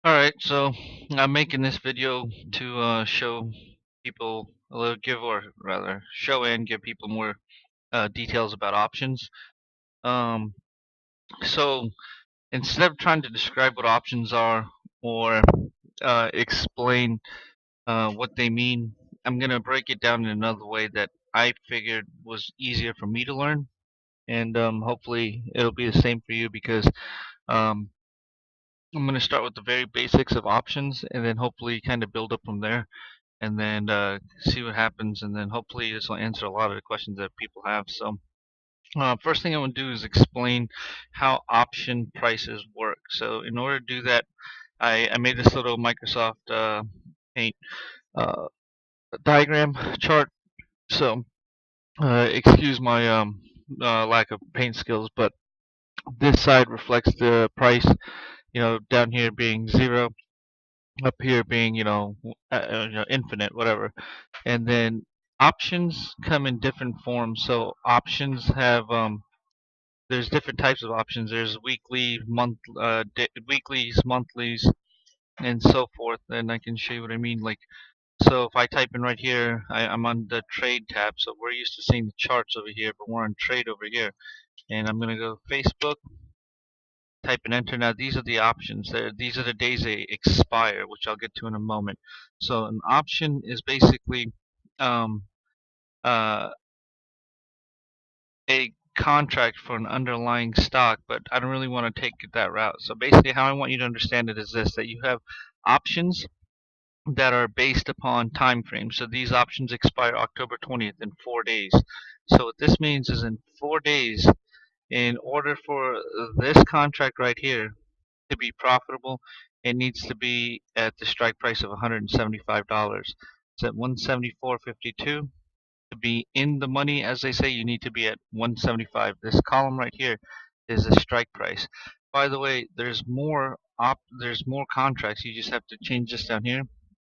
Alright, so I'm making this video to show people a little or rather show and give people more details about options. Um, so instead of trying to describe what options are or explain what they mean, I'm gonna break it down in another way that I figured was easier for me to learn, and hopefully it'll be the same for you because um, I'm gonna start with the very basics of options and then hopefully kind of build up from there and then see what happens, and then hopefully this will answer a lot of the questions that people have. So first thing I want to do is explain how option prices work. So in order to do that, I made this little Microsoft Paint uh, diagram chart. So excuse my lack of paint skills, but this side reflects the price, down here being 0, up here being, infinite, whatever. And then options come in different forms. So options have there's different types of options. There's weeklies, monthlies, and so forth. And I can show you what I mean. Like, so if I type in right here, I'm on the trade tab. So we're used to seeing the charts over here, but we're on trade over here. And I'm gonna go Facebook, type and enter. Now these are the options. These are the days they expire, which I'll get to in a moment. So an option is basically um, uh, a contract for an underlying stock, but I don't really want to take it that route. So basically how I want you to understand it is this, that you have options that are based upon time frames. So these options expire October 20th in 4 days. So what this means is in 4 days, in order for this contract right here to be profitable, it needs to be at the strike price of $175. It's at 174.52. To be in the money, as they say, you need to be at 175. This column right here is the strike price. By the way, there's more contracts. You just have to change this down here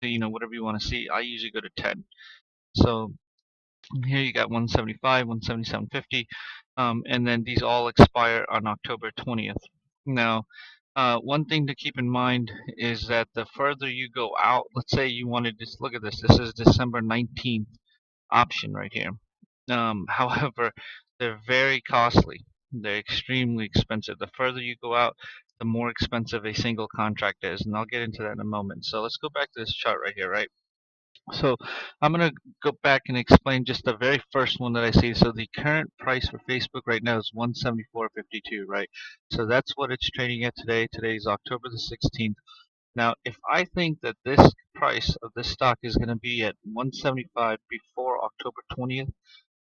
to, whatever you want to see. I usually go to 10. So here you got 175, 177.50, and then these all expire on October 20th. Now, one thing to keep in mind is that the further you go out, let's say you wanted to look at this. This is December 19th option right here. However, they're very costly. They're extremely expensive. The further you go out, the more expensive a single contract is, and I'll get into that in a moment. So let's go back to this chart right here, right? So I'm going to go back and explain just the very first one that I see. So the current price for Facebook right now is 174.52, right? So that's what it's trading at today. Today is October the 16th. Now, if I think that this price of this stock is going to be at 175 before October 20th,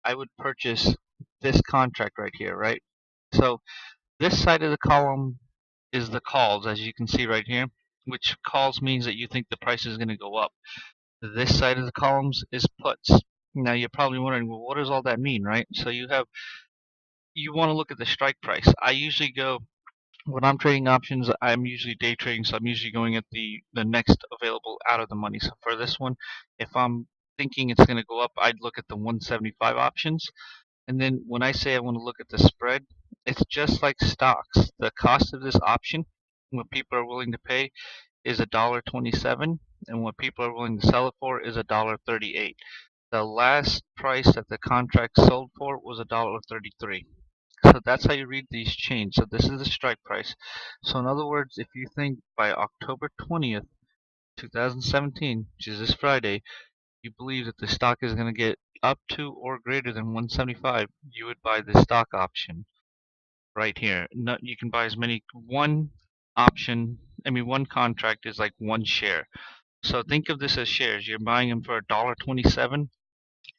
I would purchase this contract right here, right? So this side of the column is the calls, as you can see right here, which calls means that you think the price is going to go up. This side of the columns is puts. Now you're probably wondering, well, what does all that mean, right? So you want to look at the strike price. I usually go when I'm trading options. I'm usually day trading, so I'm usually going at the next available out of the money. So for this one, if I'm thinking it's going to go up, I'd look at the 175 options. And then when I say I want to look at the spread, it's just like stocks. The cost of this option, what people are willing to pay, is $1.27, and what people are willing to sell it for is $1.38. The last price that the contract sold for was $1.33. So that's how you read these chains. So this is the strike price. So in other words, if you think by October 20th, 2017, which is this Friday, you believe that the stock is going to get up to or greater than 175, you would buy the stock option right here. No, you can buy as many one option. I mean, one contract is like one share. So think of this as shares. You're buying them for $1.27,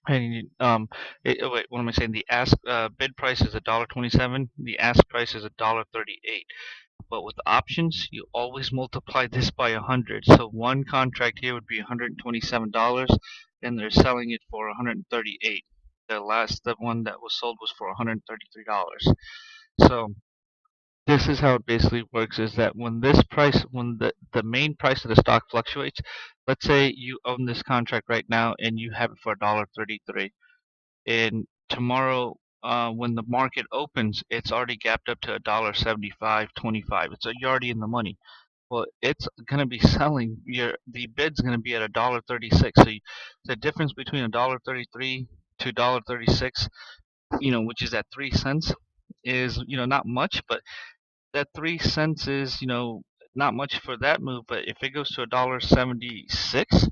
and oh wait, what am I saying? The ask bid price is $1.27. The ask price is $1.38. But with options, you always multiply this by 100. So one contract here would be $127, and they're selling it for 138. The one that was sold was for $133. So this is how it basically works, is that when the main price of the stock fluctuates, let's say you own this contract right now and you have it for $1.33, and tomorrow when the market opens, it's already gapped up to $1.75.25. You're already in the money. well, it's going to be selling the bid's going to be at $1.36. So the difference between $1.33 to $1.36, which is at 3 cents, is not much, but that 3 cents is not much for that move. But if it goes to $1.76,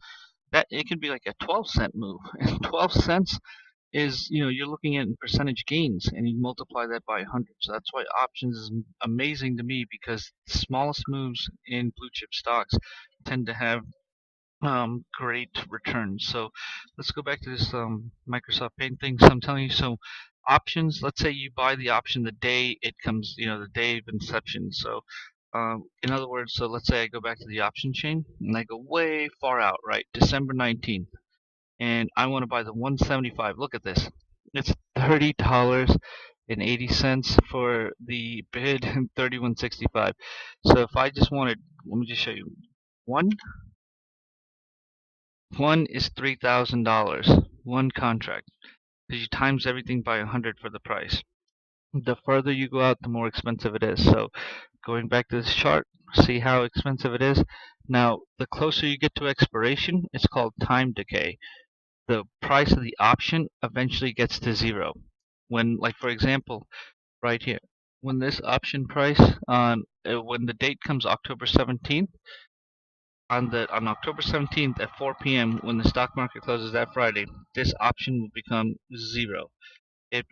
that it could be like a 12-cent move, and 12 cents is you're looking at percentage gains, and you multiply that by 100. So that's why options is amazing to me, because the smallest moves in blue chip stocks tend to have great returns. So let's go back to this Microsoft Paint thing. So I'm telling you, so options, let's say you buy the option the day it comes, the day of inception. So in other words, so let's say I go back to the option chain and I go way far out, right? December 19th, and I want to buy the 175. Look at this. It's $30.80 for the bid, and 31.65. So if I just wanted, let me just show you. One is $3,000. One contract. Because you times everything by 100 for the price. The further you go out, the more expensive it is. So going back to this chart, see how expensive it is. Now, the closer you get to expiration, it's called time decay. The price of the option eventually gets to zero. When, like for example, right here, when this option price when the date comes October 17th, on October 17th at 4 p.m. when the stock market closes that Friday, this option will become zero. It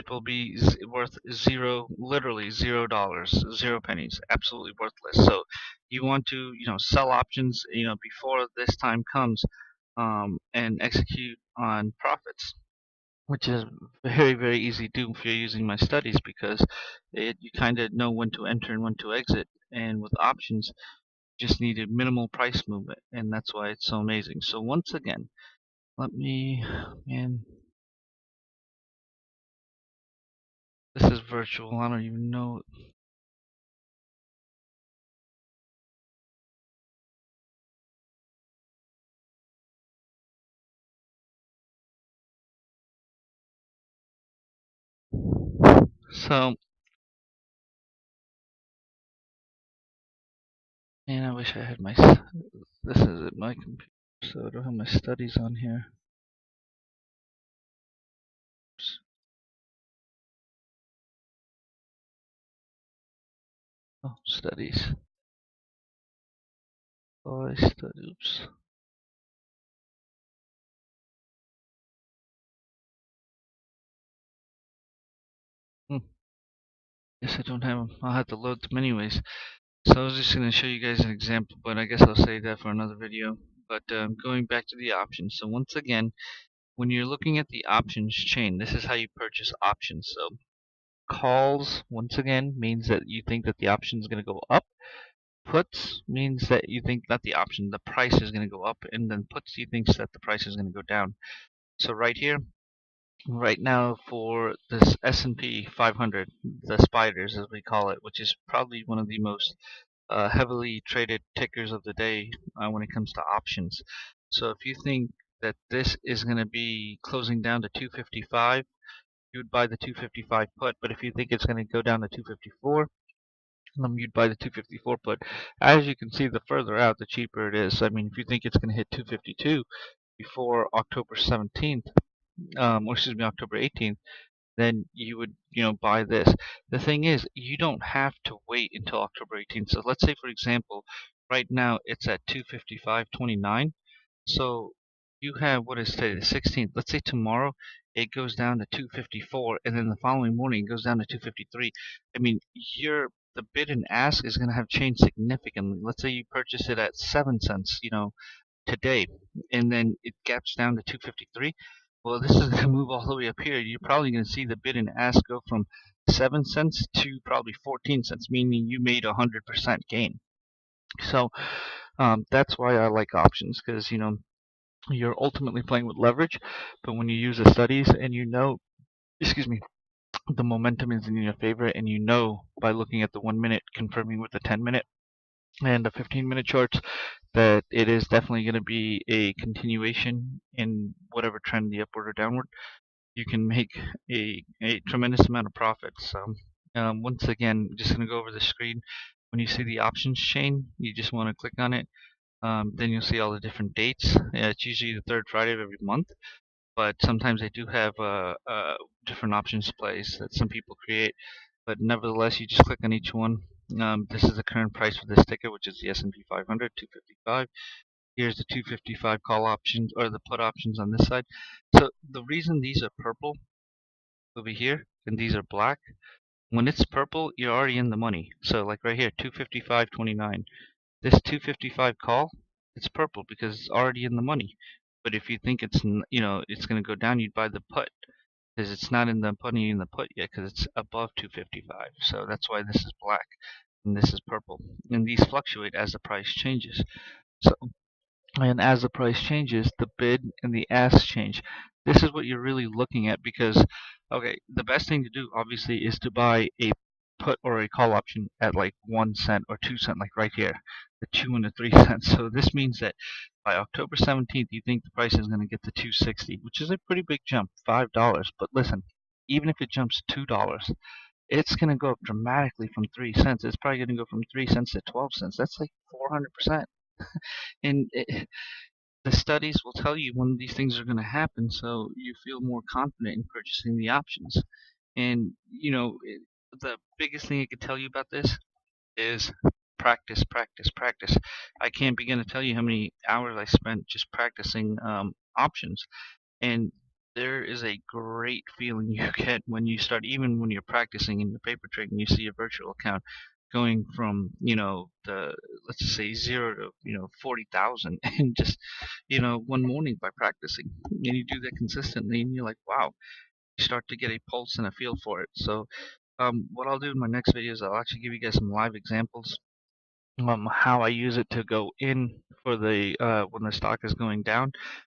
will be worth zero, literally $0, 0 pennies, absolutely worthless. So you want to sell options before this time comes, and execute on profits, which is very, very easy to do if you're using my studies, because you kind of know when to enter and when to exit. And with options, you just need a minimal price movement, and that's why it's so amazing. So once again, let me, man, this is virtual. I don't even know. So, man, I wish I had this is at my computer, so I don't have my studies on here. Oops. Oh, studies. Oh, I study. Oops. Hmm. Guess I don't have them. I'll have to load them anyways. So I was just going to show you guys an example, but I guess I'll save that for another video. But going back to the options. So once again, when you're looking at the options chain, this is how you purchase options. So calls, once again, means that you think that the option is going to go up. Puts means that you think that the option, the price is going to go up, and then puts, you think that the price is going to go down. So right here, right now, for this S&P 500, the spiders as we call it, which is probably one of the most heavily traded tickers of the day when it comes to options. So if you think that this is going to be closing down to 255, you would buy the 255 put. But if you think it's going to go down to 254, you'd buy the 254 put. As you can see, the further out, the cheaper it is. I mean, if you think it's going to hit 252 before October 17th, or excuse me, October 18th, then you would buy this. The thing is, you don't have to wait until October 18th. So let's say, for example, right now it's at 255.29. So you have, what is today, the 16th. Let's say tomorrow it goes down to 254, and then the following morning it goes down to 253. I mean, the bid and ask is going to have changed significantly. Let's say you purchase it at 7 cents, today, and then it gaps down to 253. Well, this is going to move all the way up here. You're probably going to see the bid and ask go from 7 cents to probably 14 cents, meaning you made 100% gain. So that's why I like options, because you're ultimately playing with leverage. But when you use the studies and excuse me, the momentum is in your favor, and by looking at the 1 minute confirming with the 10-minute and the 15-minute charts that it is definitely going to be a continuation in whatever trend, the upward or downward, you can make a tremendous amount of profits. So once again, just going to go over the screen. When you see the options chain, you just want to click on it. Then you'll see all the different dates. It's usually the third Friday of every month, but sometimes they do have different options plays that some people create. But nevertheless, you just click on each one. This is the current price for this ticket, which is the S&P 500, 255. Here's the 255 call options or the put options on this side. So the reason these are purple over here and these are black, when it's purple, you're already in the money. So like right here, 255.29. This 255 call, it's purple because it's already in the money. But if you think it's it's going to go down, you'd buy the put because it's not in the money in the put yet because it's above 255. So that's why this is black and this is purple. And these fluctuate as the price changes. So and as the price changes, the bid and the ask change. This is what you're really looking at because, okay, the best thing to do obviously is to buy a put or a call option at like 1 cent or 2 cent, like right here, the 2 and the 3 cents. So this means that by October 17th, you think the price is going to get to 260, which is a pretty big jump, $5. But listen, even if it jumps $2, it's going to go up dramatically from 3 cents. It's probably going to go from 3 cents to 12 cents. That's like 400%. And the studies will tell you when these things are going to happen, so you feel more confident in purchasing the options. And the biggest thing I could tell you about this is practice, practice, practice. I can't begin to tell you how many hours I spent just practicing options. And there is a great feeling you get when you start, even when you're practicing in your paper trading, you see your virtual account going from the, let's just say, 0 to 40,000 in just 1 morning by practicing. And you do that consistently, and you're like, wow, you start to get a pulse and a feel for it. So what I'll do in my next video is I'll actually give you guys some live examples how I use it to go in for the when the stock is going down.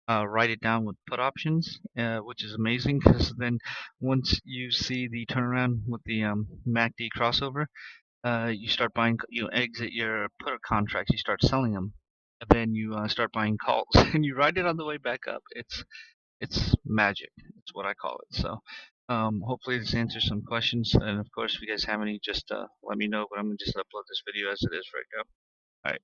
Write it down with put options, which is amazing because then once you see the turnaround with the MACD crossover, you start buying, you exit your put contracts, you start selling them, and then you start buying calls, and you ride it on the way back up. It's magic. It's what I call it. So hopefully this answers some questions, and of course if you guys have any, just let me know. But I'm gonna just upload this video as it is right now. All right.